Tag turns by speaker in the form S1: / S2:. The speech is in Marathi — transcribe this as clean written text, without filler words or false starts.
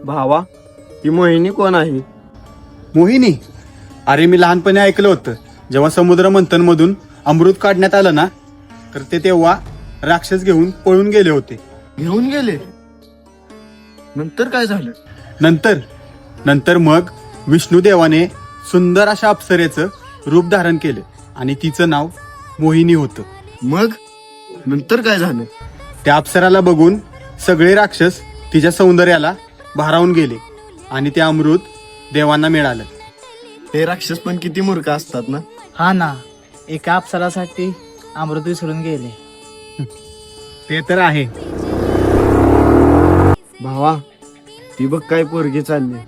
S1: भावा, ही मोहिनी कोण आहे?
S2: मोहिनी? अरे मी लहानपणी ऐकलं होतं, जेव्हा समुद्र मंथन मधून अमृत काढण्यात आलं ना, तर ते तेव्हा राक्षस घेऊन पळून गेले होते.
S1: घेऊन गेले? नंतर काय झालं?
S2: नंतर मग विष्णुदेवाने सुंदर अशा अप्सरेचं रूप धारण केलं आणि तिचं नाव मोहिनी होतं.
S1: मग नंतर काय झालं?
S2: त्या अप्सराला बघून सगळे राक्षस तिच्या सौंदर्याला भारावून गेले आणि ते अमृत देवांना मिळालं.
S1: हे राक्षस पण किती मूर्ख असतात ना.
S3: हा ना, एका अप्सरासाठी अमृत विसरून गेले.
S2: ते तर आहे.
S1: भावा, ती बघ काय पोरगी चालली.